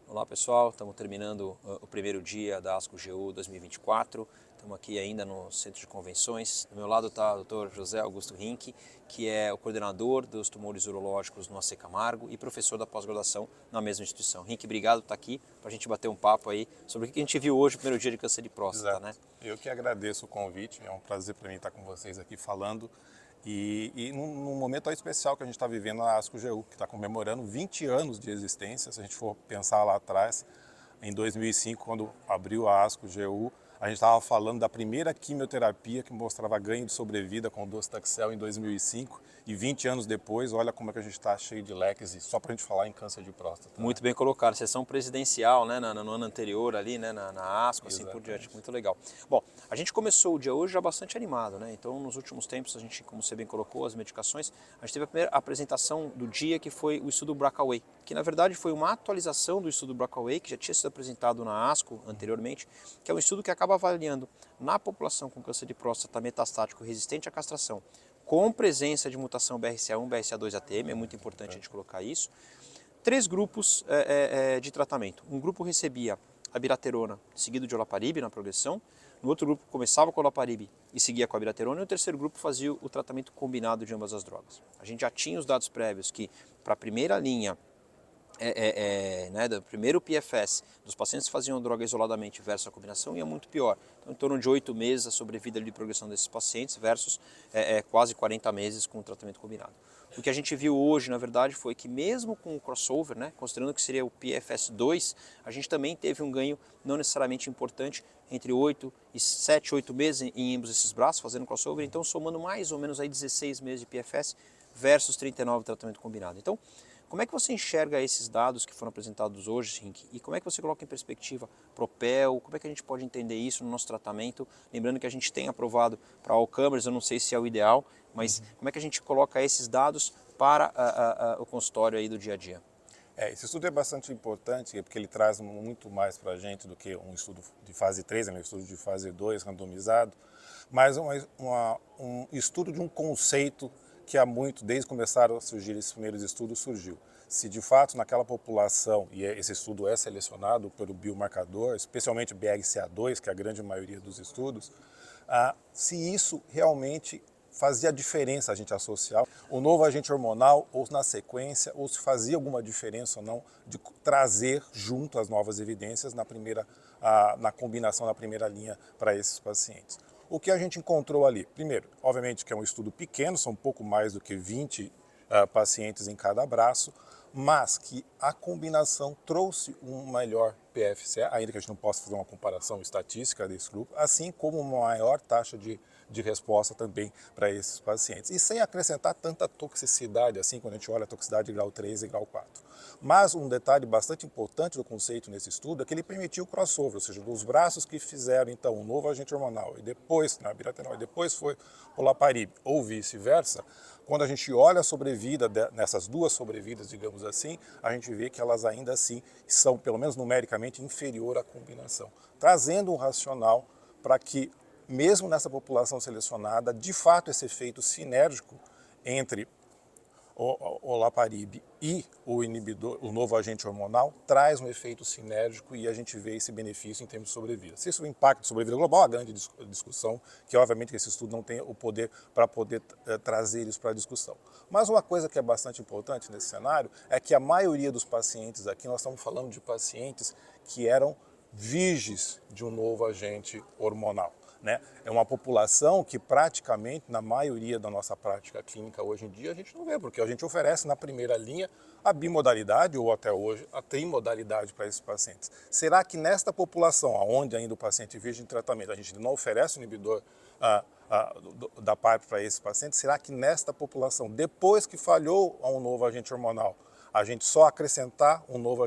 Olá pessoal, estamos terminando o primeiro dia da ASCO-GU 2024, estamos aqui ainda no Centro de Convenções. Do meu lado está o Dr. José Augusto Rinck, que é o coordenador dos tumores urológicos no AC Camargo e professor da pós-graduação na mesma instituição. Rinck, obrigado por estar aqui para a gente bater um papo aí sobre o que a gente viu hoje no primeiro dia de câncer de próstata. Exato. Né? Eu que agradeço o convite, é um prazer para mim estar com vocês aqui falando. E num momento tão especial que a gente está vivendo na ASCO-GU, que está comemorando 20 anos de existência. Se a gente for pensar lá atrás, em 2005, quando abriu a ASCO-GU, a gente estava falando da primeira quimioterapia que mostrava ganho de sobrevida com o docetaxel em 2005, e 20 anos depois, olha como é que a gente está cheio de leques, e só para a gente falar em câncer de próstata. Muito bem colocado, sessão presidencial, né, no ano anterior ali, né, na ASCO, assim por diante, muito legal. Bom, a gente começou o dia hoje já bastante animado, né, então nos últimos tempos a gente, como você bem colocou, as medicações, a gente teve a primeira apresentação do dia, que foi o estudo BRCA-2, que na verdade foi uma atualização do estudo BRCA-2, que já tinha sido apresentado na ASCO anteriormente, que é um estudo que acaba avaliando na população com câncer de próstata metastático resistente à castração, com presença de mutação BRCA1, BRCA2 ATM, é muito importante a gente colocar isso. 3 grupos de tratamento. Um grupo recebia abiraterona seguido de olaparib na progressão, no outro grupo começava com olaparib e seguia com a abiraterona, e o terceiro grupo fazia o tratamento combinado de ambas as drogas. A gente já tinha os dados prévios que para a primeira linha, né, do primeiro PFS, dos pacientes que faziam droga isoladamente versus a combinação, ia muito pior. Então, em torno de 8 meses a sobrevida de progressão desses pacientes versus quase 40 meses com o tratamento combinado. O que a gente viu hoje, na verdade, foi que mesmo com o crossover, né, considerando que seria o PFS2, a gente também teve um ganho não necessariamente importante entre 7, 8 meses em ambos esses braços, fazendo crossover, então somando mais ou menos aí 16 meses de PFS versus 39 de tratamento combinado. Então, como é que você enxerga esses dados que foram apresentados hoje, Rinck? E como é que você coloca em perspectiva PROPEL? Como é que a gente pode entender isso no nosso tratamento? Lembrando que a gente tem aprovado para all comers, eu não sei se é o ideal, mas como é que a gente coloca esses dados para o consultório aí do dia a dia? Esse estudo é bastante importante porque ele traz muito mais para a gente do que um estudo de fase 3, um estudo de fase 2 randomizado, mas um estudo de um conceito que há muito, desde que começaram a surgir esses primeiros estudos, surgiu. Se de fato naquela população, e esse estudo é selecionado pelo biomarcador, especialmente BRCA2, que é a grande maioria dos estudos, se isso realmente fazia diferença a gente associar o novo agente hormonal, ou na sequência, ou se fazia alguma diferença ou não, de trazer junto as novas evidências na combinação na primeira linha para esses pacientes. O que a gente encontrou ali? Primeiro, obviamente que é um estudo pequeno, são um pouco mais do que 20 pacientes em cada braço, mas que a combinação trouxe um melhor PFC, ainda que a gente não possa fazer uma comparação estatística desse grupo, assim como uma maior taxa de resposta também para esses pacientes. E sem acrescentar tanta toxicidade, assim, quando a gente olha a toxicidade de grau 3 e grau 4. Mas um detalhe bastante importante do conceito nesse estudo é que ele permitiu o crossover, ou seja, dos braços que fizeram, então, um novo agente hormonal, e depois, na abiraterona, e depois foi olaparib, ou vice-versa, quando a gente olha a sobrevida nessas duas sobrevidas, digamos assim, a gente vê que elas ainda assim são, pelo menos numericamente, inferior à combinação, trazendo um racional para que, mesmo nessa população selecionada, de fato esse efeito sinérgico entre o olaparib e o inibidor, o novo agente hormonal, traz um efeito sinérgico e a gente vê esse benefício em termos de sobrevida. Se isso impacta a sobrevida global, é uma grande discussão, que obviamente esse estudo não tem o poder para poder trazer isso para a discussão. Mas uma coisa que é bastante importante nesse cenário é que a maioria dos pacientes aqui, nós estamos falando de pacientes que eram virgens de um novo agente hormonal. Né? É uma população que praticamente, na maioria da nossa prática clínica hoje em dia, a gente não vê, porque a gente oferece na primeira linha a bimodalidade ou até hoje a trimodalidade para esses pacientes. Será que nesta população, onde ainda o paciente virgem de tratamento, a gente não oferece o inibidor da PARP para esses pacientes, será que nesta população, depois que falhou um novo agente hormonal, a gente só acrescentar um novo,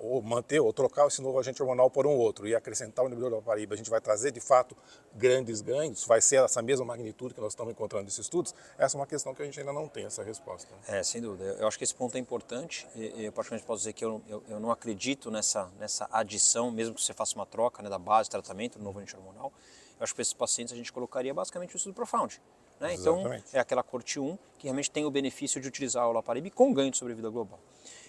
ou manter, ou trocar esse novo agente hormonal por um outro e acrescentar o inibidor da PARP, a gente vai trazer de fato grandes ganhos? Vai ser essa mesma magnitude que nós estamos encontrando nesses estudos? Essa é uma questão que a gente ainda não tem essa resposta. Sem dúvida. Eu acho que esse ponto é importante. Eu particularmente posso dizer que eu não acredito nessa adição, mesmo que você faça uma troca, né, da base de tratamento do novo agente hormonal. Eu acho que para esses pacientes a gente colocaria basicamente o estudo Profound. né? Então, Exatamente. é aquela corte 1 que realmente tem o benefício de utilizar o olaparib com ganho de sobrevida global.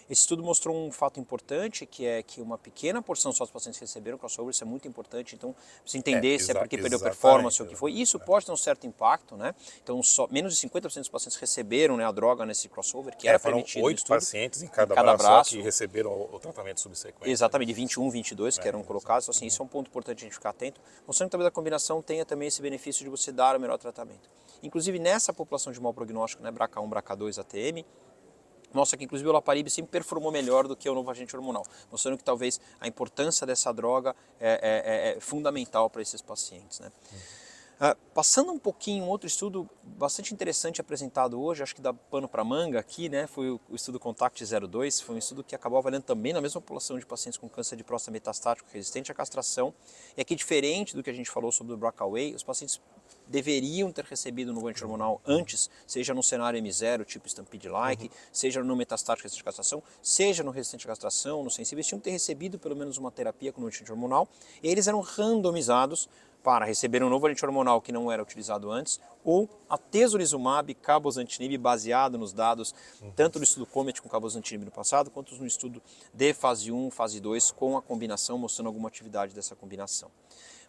Esse estudo mostrou um fato importante, que é que uma pequena porção só dos pacientes receberam crossover, isso é muito importante, então precisa entender se é porque perdeu performance ou o que foi. Isso pode ter um certo impacto, né? Então, menos de 50% dos pacientes receberam, né, a droga nesse crossover, que era permitido no estudo. Foram 8 pacientes em cada braço que receberam o tratamento subsequente. Exatamente, de 21, 22 que eram colocados, então, assim, isso é um ponto importante a gente ficar atento, mostrando que talvez a combinação tenha também esse benefício de você dar o melhor tratamento. Inclusive, nessa população de mau prognóstico, né, BRCA1, BRCA2, ATM, mostra que inclusive o olaparib sempre performou melhor do que o novo agente hormonal, mostrando que talvez a importância dessa droga é fundamental para esses pacientes, né? Passando um pouquinho, um outro estudo bastante interessante apresentado hoje, acho que dá pano para manga aqui, né? Foi o estudo CONTACT-02, foi um estudo que acabou avaliando também na mesma população de pacientes com câncer de próstata metastático resistente à castração. E aqui, diferente do que a gente falou sobre o BRCA-Way, os pacientes deveriam ter recebido no anti-hormonal antes, seja no cenário M0, tipo Stampede-like, seja no metastático resistente à castração, seja no resistente à castração, no sensível, eles tinham que ter recebido pelo menos uma terapia com o anti-hormonal, e eles eram randomizados para receber um novo anti-hormonal que não era utilizado antes, ou atezolizumab, cabozantinib, baseado nos dados tanto do estudo COMET com cabozantinib no passado, quanto no estudo de fase 1, fase 2, com a combinação, mostrando alguma atividade dessa combinação.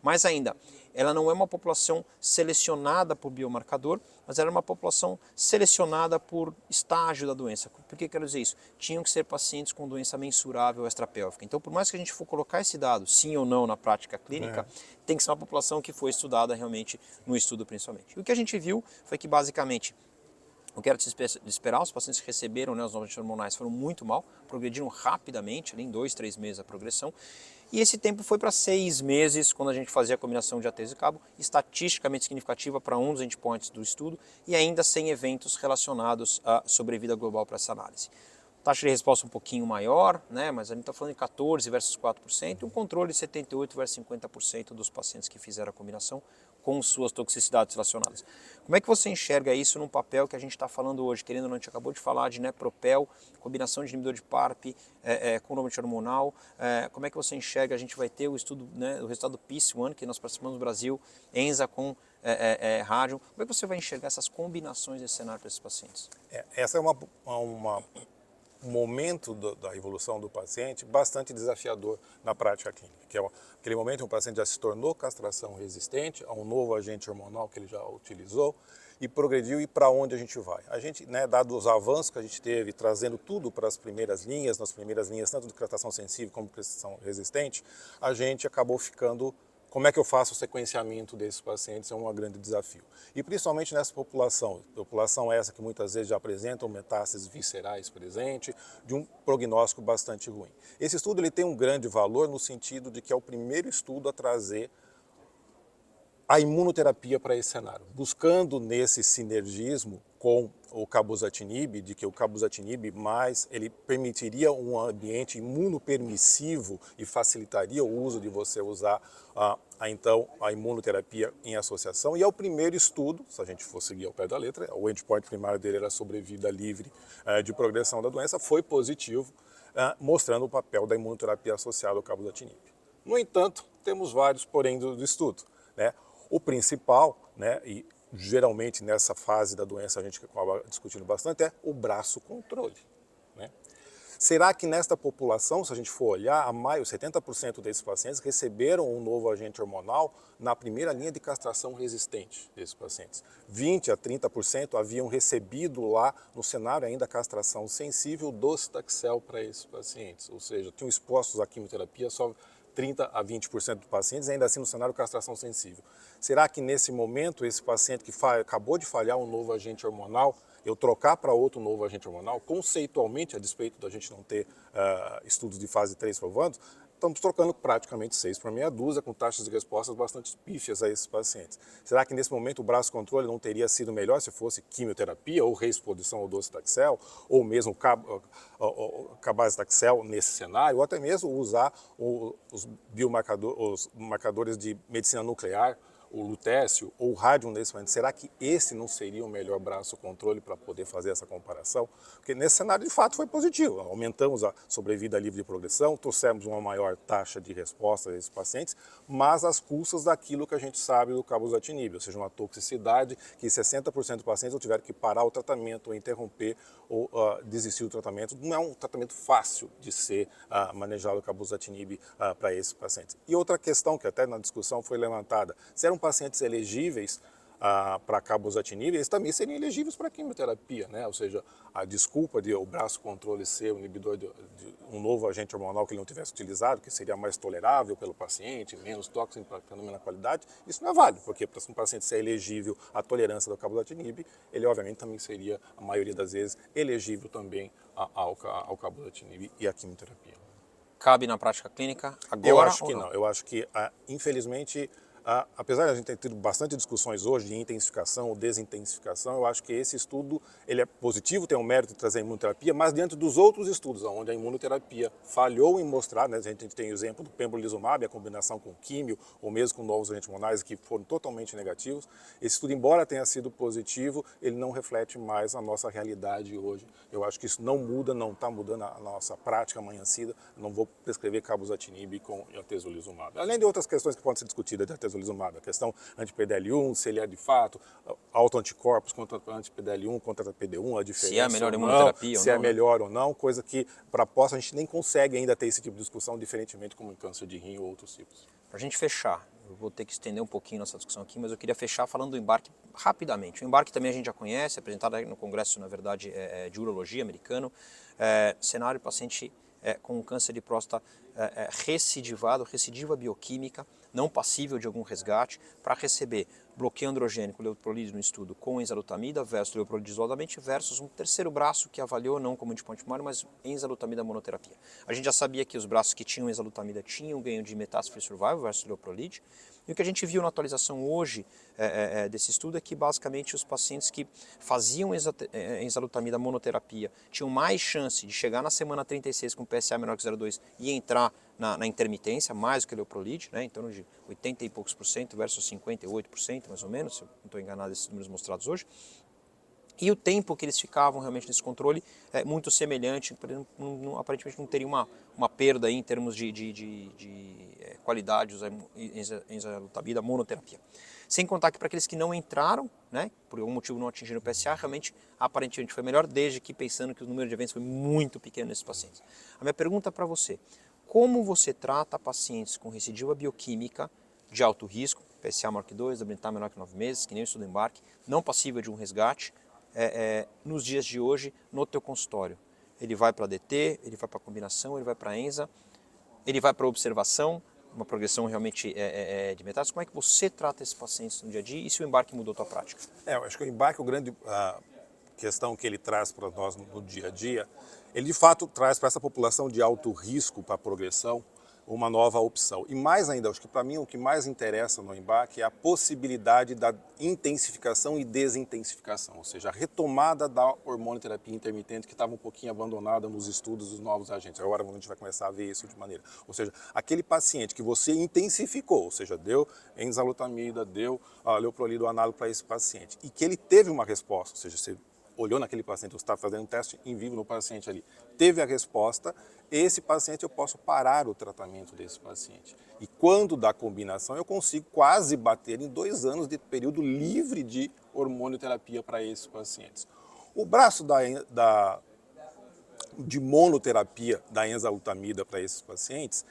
Mais ainda, ela não é uma população selecionada por biomarcador, mas ela é uma população selecionada por estágio da doença. Por que quero dizer isso? Tinham que ser pacientes com doença mensurável extrapélvica. Então, por mais que a gente for colocar esse dado, sim ou não, na prática clínica, tem que ser uma população que foi estudada realmente no estudo principalmente. E o que a gente viu foi que, basicamente, o que era de esperar, os pacientes que receberam, né, os novos hormonais foram muito mal, progrediram rapidamente, em 2, 3 meses a progressão. E esse tempo foi para 6 meses, quando a gente fazia a combinação de atezo e cabo, estatisticamente significativa para um dos endpoints do estudo e ainda sem eventos relacionados à sobrevida global para essa análise. Taxa de resposta um pouquinho maior, né, mas a gente está falando de 14 versus 4%, e um controle de 78 versus 50% dos pacientes que fizeram a combinação com suas toxicidades relacionadas. Como é que você enxerga isso num papel que a gente está falando hoje? Querendo ou não, a gente acabou de falar de Nepropel, combinação de inibidor de PARP com o hormonal. Como é que você enxerga? A gente vai ter o estudo, né, o resultado do PIS-1, que nós participamos no Brasil, ENZA com rádio. Como é que você vai enxergar essas combinações desse cenário para esses pacientes? Essa é um momento da evolução do paciente bastante desafiador na prática clínica, que é aquele momento em que o paciente já se tornou castração resistente a um novo agente hormonal que ele já utilizou e progrediu, e para onde a gente vai? A gente, né, dado os avanços que a gente teve, trazendo tudo para as primeiras linhas, nas primeiras linhas tanto de castração sensível como castração resistente, a gente acabou ficando... Como é que eu faço o sequenciamento desses pacientes é um grande desafio. E principalmente nessa população essa que muitas vezes já apresentam metástases viscerais presente, de um prognóstico bastante ruim. Esse estudo ele tem um grande valor no sentido de que é o primeiro estudo a trazer a imunoterapia para esse cenário, buscando nesse sinergismo com o cabozantinib, de que o cabozantinib ele permitiria um ambiente imunopermissivo e facilitaria o uso de você usar então a imunoterapia em associação. E é o primeiro estudo, se a gente for seguir ao pé da letra, o endpoint primário dele era sobrevida livre de progressão da doença, foi positivo, mostrando o papel da imunoterapia associada ao cabozantinib. No entanto, temos vários porém do estudo, né? O principal, né, e geralmente nessa fase da doença a gente acaba discutindo bastante, é o braço controle, né? Será que nesta população, se a gente for olhar, 70% desses pacientes receberam um novo agente hormonal na primeira linha de castração resistente desses pacientes? 20 a 30% haviam recebido lá no cenário ainda castração sensível docetaxel para esses pacientes, ou seja, tinham expostos à quimioterapia só 30 a 20% dos pacientes, ainda assim no cenário castração sensível. Será que nesse momento esse paciente que acabou de falhar um novo agente hormonal, eu trocar para outro novo agente hormonal, conceitualmente, a despeito da gente não ter estudos de fase 3 provando, estamos trocando praticamente 6 por meia dúzia, com taxas de respostas bastante pífias a esses pacientes. Será que nesse momento o braço controle não teria sido melhor se fosse quimioterapia ou reexposição ao docetaxel, ou mesmo cabazitaxel nesse cenário, ou até mesmo usar os marcadores de medicina nuclear, o lutécio ou o rádio nesse momento, será que esse não seria o melhor braço controle para poder fazer essa comparação? Porque nesse cenário, de fato, foi positivo. Aumentamos a sobrevida livre de progressão, trouxemos uma maior taxa de resposta a esses pacientes, mas às custas daquilo que a gente sabe do cabozantinib, ou seja, uma toxicidade que 60% dos pacientes tiveram que parar o tratamento, ou interromper, ou desistir do tratamento. Não é um tratamento fácil de ser manejado o cabozantinib para esses pacientes. E outra questão que até na discussão foi levantada, se eram pacientes elegíveis para cabozantinib, eles também seriam elegíveis para quimioterapia, né? Ou seja, a desculpa de o braço controle ser um inibidor de um novo agente hormonal que ele não tivesse utilizado, que seria mais tolerável pelo paciente, menos tóxico, impactando menos a qualidade, isso não é válido, porque para um paciente ser elegível à tolerância do cabozantinib, ele obviamente também seria, a maioria das vezes, elegível também ao cabozantinib e à quimioterapia. Cabe na prática clínica agora? Eu acho que não. Eu acho que, infelizmente, apesar de a gente ter tido bastante discussões hoje de intensificação ou desintensificação, eu acho que esse estudo ele é positivo, tem o mérito de trazer a imunoterapia, mas diante dos outros estudos, onde a imunoterapia falhou em mostrar, né, a gente tem o exemplo do pembrolizumab, a combinação com químio, ou mesmo com novos agentes hormonais que foram totalmente negativos, esse estudo, embora tenha sido positivo, ele não reflete mais a nossa realidade hoje. Eu acho que isso não muda, não está mudando a nossa prática amanhecida, não vou prescrever cabozantinib com atezolizumab. Além de outras questões que podem ser discutidas de atezolizumab, a questão anti-PDL1, se ele é de fato autoanticorpos contra anti-PDL1, contra PD1, a diferença se é a melhor imunoterapia se ou é não, né? melhor ou não, coisa que para pós a gente nem consegue ainda ter esse tipo de discussão, diferentemente como em câncer de rim ou outros tipos. Para a gente fechar, eu vou ter que estender um pouquinho nossa discussão aqui, mas eu queria fechar falando do embarque rapidamente. O embarque também a gente já conhece, apresentado no congresso, na verdade, de urologia americano, cenário paciente com câncer de próstata recidivado, recidiva bioquímica, não passível de algum resgate, para receber bloqueio androgênico, leuprolide no estudo com enzalutamida versus leuprolide isoladamente versus um terceiro braço que avaliou não como endpoint primário, mas enzalutamida monoterapia. A gente já sabia que os braços que tinham enzalutamida tinham ganho de metástase-free survival versus leuprolide. E o que a gente viu na atualização hoje desse estudo é que basicamente os pacientes que faziam enzalutamida monoterapia tinham mais chance de chegar na semana 36 com PSA menor que 0,2 e entrar na intermitência, mais do que leuprolide, né, em torno de 80 e poucos % versus 58% mais ou menos, se eu não estou enganado esses números mostrados hoje. E o tempo que eles ficavam realmente nesse controle é muito semelhante, aparentemente não teria uma perda aí em termos de qualidade usar enzalutamida monoterapia. Sem contar que para aqueles que não entraram, né, por algum motivo não atingiram o PSA, realmente aparentemente foi melhor, desde que pensando que o número de eventos foi muito pequeno nesses pacientes. A minha pergunta para você, como você trata pacientes com recidiva bioquímica de alto risco, PSA maior que 2, WTA menor que 9 meses, que nem o estudo embarque, não passível de um resgate, nos dias de hoje no teu consultório? Ele vai para DT, ele vai para combinação, ele vai para ENZA, ele vai para observação, uma progressão realmente de metástase. Como é que você trata esses pacientes no dia a dia e se o embarque mudou a tua prática? Eu acho que o embarque, a grande questão que ele traz para nós no dia a dia, ele de fato traz para essa população de alto risco para a progressão uma nova opção. E mais ainda, acho que para mim o que mais interessa no embarque é a possibilidade da intensificação e desintensificação, ou seja, a retomada da hormonoterapia intermitente que estava um pouquinho abandonada nos estudos dos novos agentes. Agora a gente vai começar a ver isso de maneira, ou seja, aquele paciente que você intensificou, ou seja, deu enzalutamida, deu leuprolide análogo para esse paciente e que ele teve uma resposta, ou seja, você olhou naquele paciente, você está fazendo um teste em vivo no paciente ali, teve a resposta, esse paciente eu posso parar o tratamento desse paciente. E quando dá combinação, eu consigo quase bater em 2 anos de período livre de hormonioterapia para esses pacientes. O braço de monoterapia da enzalutamida para esses pacientes,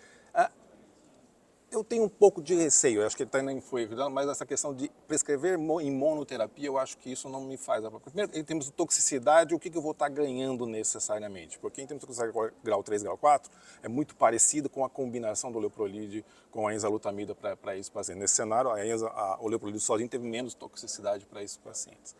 eu tenho um pouco de receio, eu acho que ele também foi cuidado, mas essa questão de prescrever em monoterapia, eu acho que isso não me faz. Primeiro, em termos de toxicidade, o que eu vou estar ganhando necessariamente? Porque em termos de toxicidade grau 3, grau 4, é muito parecido com a combinação do leuprolide com a enzalutamida para esses pacientes. Nesse cenário, o leuprolide sozinho teve menos toxicidade para esses pacientes.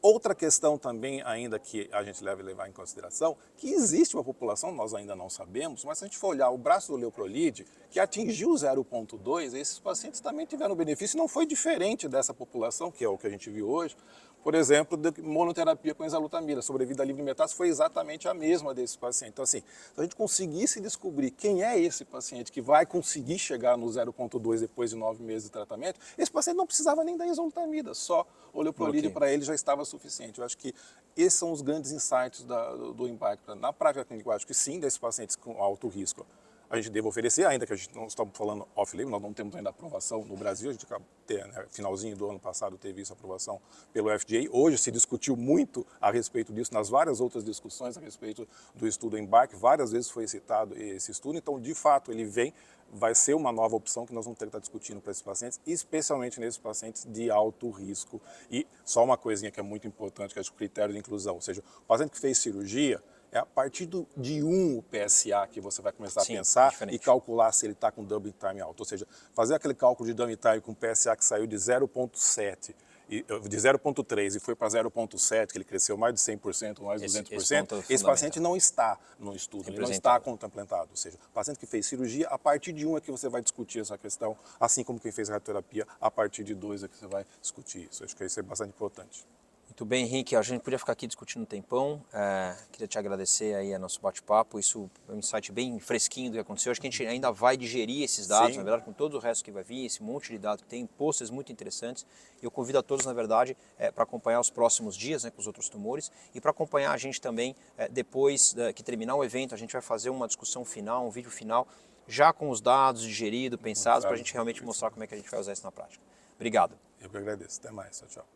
Outra questão também ainda que a gente deve levar em consideração, que existe uma população, nós ainda não sabemos, mas se a gente for olhar o braço do leuprolide, que atingiu 0,2, esses pacientes também tiveram benefício, não foi diferente dessa população, que é o que a gente viu hoje, por exemplo, de monoterapia com enzalutamida. A sobrevida livre de metástase foi exatamente a mesma desse paciente. Então, assim, se a gente conseguisse descobrir quem é esse paciente que vai conseguir chegar no 0,2 depois de 9 meses de tratamento, esse paciente não precisava nem da enzalutamida, só o leuprolide para ele já estava suficiente. Eu acho que esses são os grandes insights do EMBARK. Na prática clínica, eu acho que sim, desses pacientes com alto risco, a gente deve oferecer, ainda que a gente não estamos falando off-label, nós não temos ainda aprovação no Brasil, a gente finalzinho do ano passado teve essa aprovação pelo FDA. Hoje se discutiu muito a respeito disso, nas várias outras discussões a respeito do estudo EMBARK, várias vezes foi citado esse estudo, então de fato ele vai ser uma nova opção que nós vamos ter que estar discutindo para esses pacientes, especialmente nesses pacientes de alto risco. E só uma coisinha que é muito importante, que é o critério de inclusão, ou seja, o paciente que fez cirurgia, é a partir de o PSA que você vai começar a pensar e calcular se ele está com dumping time alto. Ou seja, fazer aquele cálculo de dumping time com PSA que saiu de 0,7, de 0,3 e foi para 0,7, que ele cresceu mais de 100%, mais de 200%, esse paciente não está no estudo, ele não está contemplado. Ou seja, o paciente que fez cirurgia, a partir de 1 é que você vai discutir essa questão, assim como quem fez radioterapia, a partir de 2 é que você vai discutir isso. Acho que isso é bastante importante. Muito bem, Henrique, a gente podia ficar aqui discutindo um tempão, queria te agradecer aí a nosso bate-papo, isso é um insight bem fresquinho do que aconteceu, acho que a gente ainda vai digerir esses dados, na verdade, com todo o resto que vai vir, esse monte de dados que tem, posters muito interessantes, e eu convido a todos, na verdade, para acompanhar os próximos dias, né, com os outros tumores, e para acompanhar a gente também, depois que terminar o evento, a gente vai fazer uma discussão final, um vídeo final, já com os dados digeridos, pensados, para a gente realmente mostrar como é que a gente vai usar isso na prática. Obrigado. Eu que agradeço, até mais, tchau, tchau.